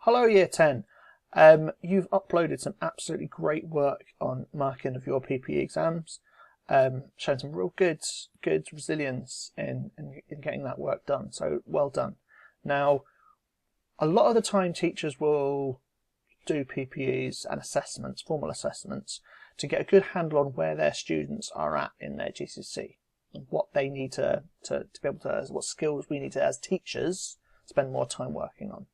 Hello Year 10. You've uploaded some absolutely great work on marking of your PPE exams, showing some real good resilience in getting that work done, so well done. Now, a lot of the time teachers will do PPEs and assessments, formal assessments, to get a good handle on where their students are at in their GCSE, and what they need to be able to, what skills we need to, as teachers, spend more time working on.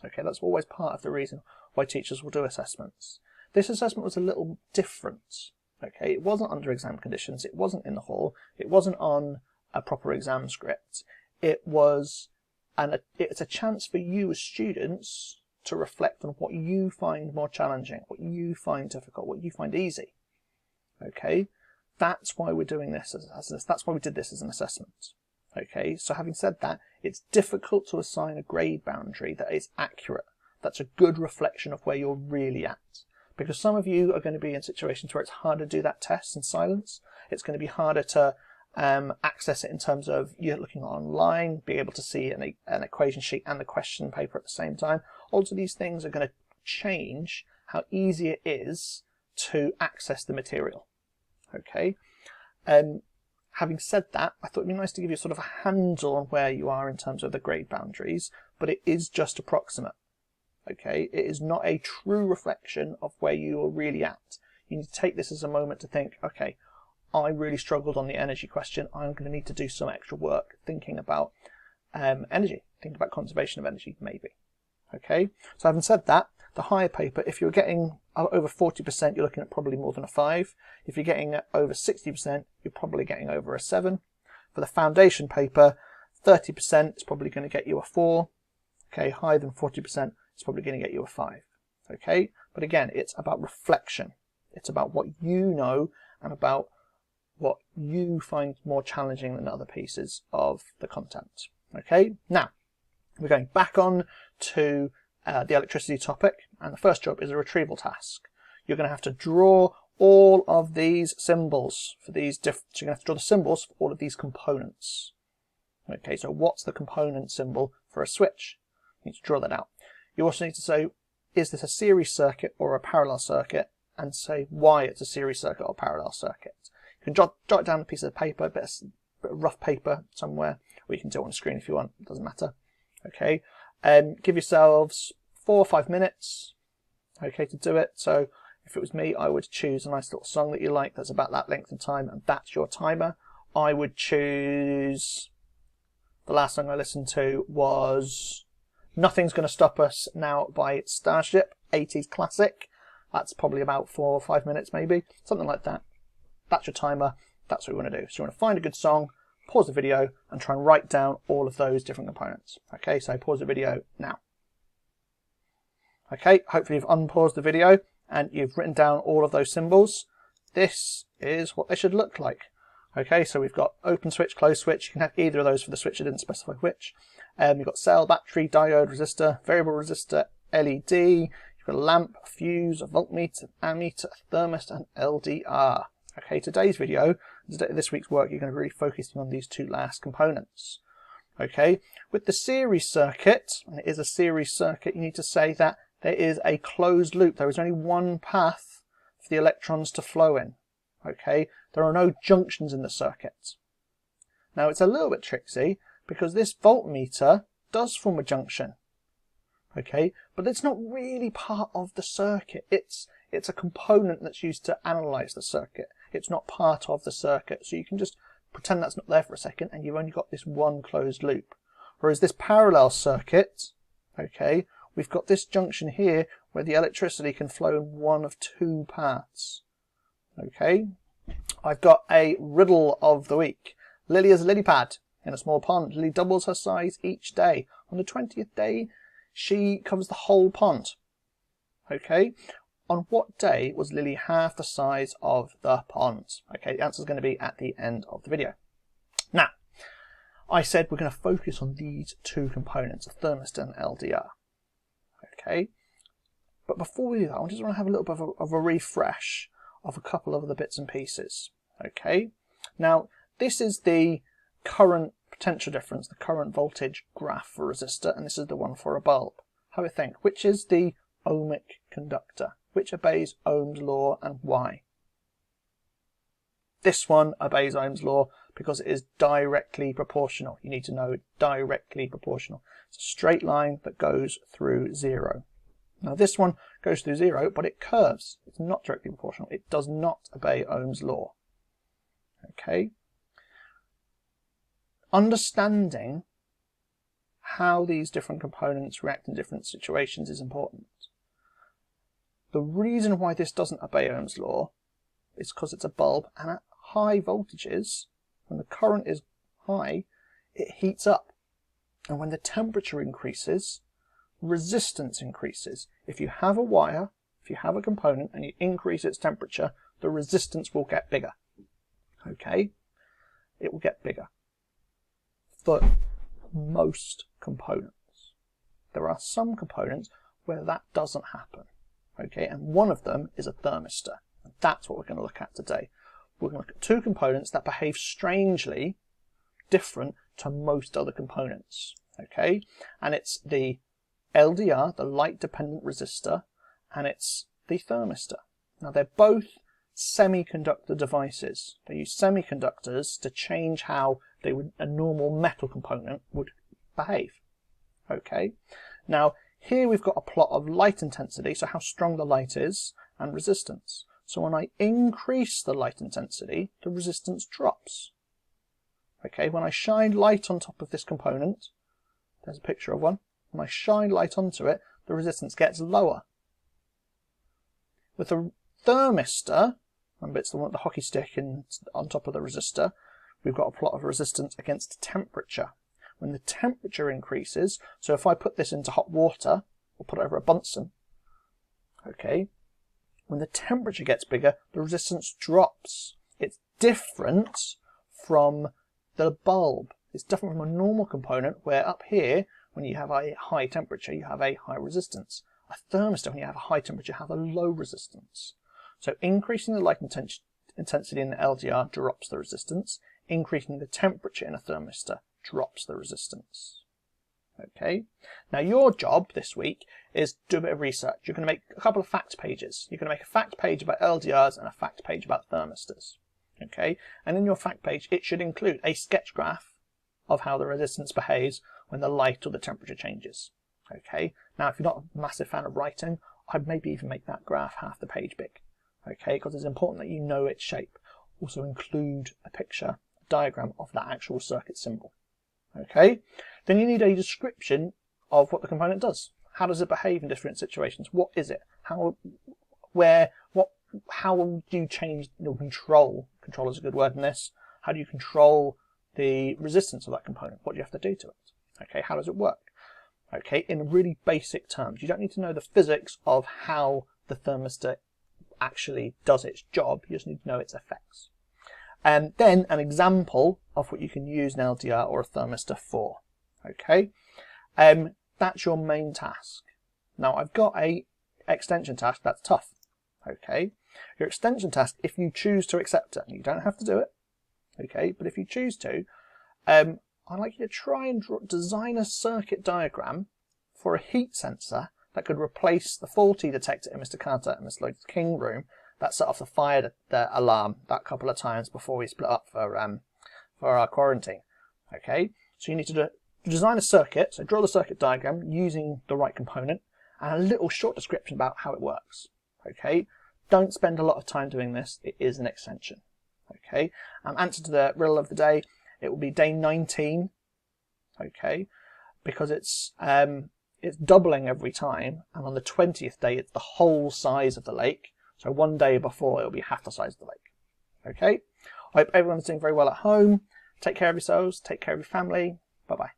Okay, that's always part of the reason why teachers will do assessments. This assessment was a little different. Okay, it wasn't under exam conditions, it wasn't in the hall, it wasn't on a proper exam script. It's a chance for you as students to reflect on what you find more challenging, what you find difficult, what you find easy. Okay, that's why we're doing this that's why we did this as an assessment. Okay, so having said that, it's difficult to assign a grade boundary that is accurate, that's a good reflection of where you're really at. Because some of you are going to be in situations where it's harder to do that test in silence. It's going to be harder to access it in terms of you're looking online, being able to see an equation sheet and the question paper at the same time. All of these things are going to change how easy it is to access the material. Okay. Having said that, I thought it'd be nice to give you sort of a handle on where you are in terms of the grade boundaries, but it is just approximate. Okay, it is not a true reflection of where you are really at. You need to take this as a moment to think, okay, I really struggled on the energy question. I'm going to need to do some extra work thinking about energy, thinking about conservation of energy, maybe. Okay, so having said that, the higher paper, if you're getting over 40%, you're looking at probably more than a 5. If you're getting over 60%, you're probably getting over a 7. For the foundation paper, 30% is probably going to get you a 4. Okay, higher than 40%, it's probably going to get you a 5. Okay, but again, it's about reflection. It's about what you know and about what you find more challenging than other pieces of the content. Okay, now we're going back on to the electricity topic, and the first job is a retrieval task. You're going to have to draw all of these symbols for these so you're going to have to draw the symbols for all of these components. Okay, so what's the component symbol for a switch? You need to draw that out. You also need to say, is this a series circuit or a parallel circuit, and say why it's a series circuit or parallel circuit. You can jot it down on a piece of paper, a bit of rough paper somewhere, or you can do it on a screen if you want, it doesn't matter. Okay, give yourselves 4 or 5 minutes, okay, to do it. So if it was me, I would choose a nice little song that you like that's about that length of time, and that's your timer. I would choose, the last song I listened to was Nothing's Gonna Stop Us Now by Starship, 80s classic. That's probably about 4 or 5 minutes maybe, something like that. That's your timer, that's what we want to do. So you want to find a good song, pause the video, and try and write down all of those different components. Okay, so pause the video now. Okay, hopefully you've unpaused the video and you've written down all of those symbols. This is what they should look like. Okay, so we've got open switch, closed switch. You can have either of those for the switch, I didn't specify which. You've got cell, battery, diode, resistor, variable resistor, LED. You've got a lamp, a fuse, a voltmeter, ammeter, a thermistor, and LDR. Okay, today's video, this week's work, you're going to be really focusing on these two last components. Okay, with the series circuit, and it is a series circuit, you need to say that there is a closed loop. There is only one path for the electrons to flow in. Okay, there are no junctions in the circuit. Now it's a little bit tricksy because this voltmeter does form a junction. Okay, but it's not really part of the circuit. It's a component that's used to analyze the circuit. It's not part of the circuit. So you can just pretend that's not there for a second and you've only got this one closed loop. Whereas this parallel circuit, okay, we've got this junction here where the electricity can flow in one of 2 paths. Okay, I've got a riddle of the week. Lily is a lily pad in a small pond. Lily doubles her size each day. On the 20th day, she covers the whole pond. Okay, on what day was Lily half the size of the pond? Okay, the answer is going to be at the end of the video. Now, I said we're going to focus on these 2 components, a thermistor and LDR. Okay, but before we do that, I just want to have a little bit of a refresh of a couple of other bits and pieces. Okay, now this is the current potential difference, the current voltage graph for a resistor, and this is the one for a bulb. Have a think. Which is the ohmic conductor? Which obeys Ohm's law and why? This one obeys Ohm's law because it is directly proportional. You need to know directly proportional. It's a straight line that goes through 0. Now this one goes through 0, but it curves. It's not directly proportional. It does not obey Ohm's law. Okay. Understanding how these different components react in different situations is important. The reason why this doesn't obey Ohm's law is because it's a bulb, and at high voltages, when the current is high, it heats up. And when the temperature increases, resistance increases. If you have a wire, if you have a component and you increase its temperature, the resistance will get bigger. Okay? It will get bigger. For most components. There are some components where that doesn't happen. Okay? And one of them is a thermistor. And that's what we're going to look at today. We're going to look at two components that behave strangely different to most other components. Okay? And it's the LDR, the light dependent resistor, and it's the thermistor. Now they're both semiconductor devices. They use semiconductors to change how a normal metal component would behave. Okay? Now here we've got a plot of light intensity, so how strong the light is, and resistance. So when I increase the light intensity, the resistance drops. Okay, when I shine light on top of this component, there's a picture of one, when I shine light onto it, the resistance gets lower. With a thermistor, remember it's the one with the hockey stick on top of the resistor, we've got a plot of resistance against temperature. When the temperature increases, so if I put this into hot water, or put it over a Bunsen, okay, when the temperature gets bigger, the resistance drops. It's different from the bulb. It's different from a normal component where up here, when you have a high temperature, you have a high resistance. A thermistor, when you have a high temperature, you have a low resistance. So increasing the light intensity in the LDR drops the resistance. Increasing the temperature in a thermistor drops the resistance. Okay. Now your job this week is to do a bit of research. You're going to make a couple of fact pages. You're going to make a fact page about LDRs and a fact page about thermistors. Okay. And in your fact page, it should include a sketch graph of how the resistance behaves when the light or the temperature changes. Okay. Now, if you're not a massive fan of writing, I'd maybe even make that graph half the page big. Okay. Because it's important that you know its shape. Also include a picture, a diagram of that actual circuit symbol. Okay. Then you need a description of what the component does. How does it behave in different situations? What is it? How do you change your control? Control is a good word in this. How do you control the resistance of that component? What do you have to do to it? Okay, how does it work? Okay, in really basic terms. You don't need to know the physics of how the thermistor actually does its job. You just need to know its effects. And then an example of what you can use an LDR or a thermistor for. Okay, that's your main task. Now I've got a extension task that's tough. Okay, your extension task, if you choose to accept it, you don't have to do it. Okay, but if you choose to, I'd like you to try and design a circuit diagram for a heat sensor that could replace the faulty detector in Mr. Carter and Mr. Lloyd's King room that set off the fire alarm that couple of times before we split up for our quarantine. Okay, so you need to design a circuit, so draw the circuit diagram using the right component and a little short description about how it works. Okay, don't spend a lot of time doing this, it is an extension. Okay, answer to the riddle of the day, it will be day 19. Okay, because it's doubling every time, and on the 20th day it's the whole size of the lake. So one day before it'll be half the size of the lake. Okay, I hope everyone's doing very well at home. Take care of yourselves, take care of your family. Bye bye.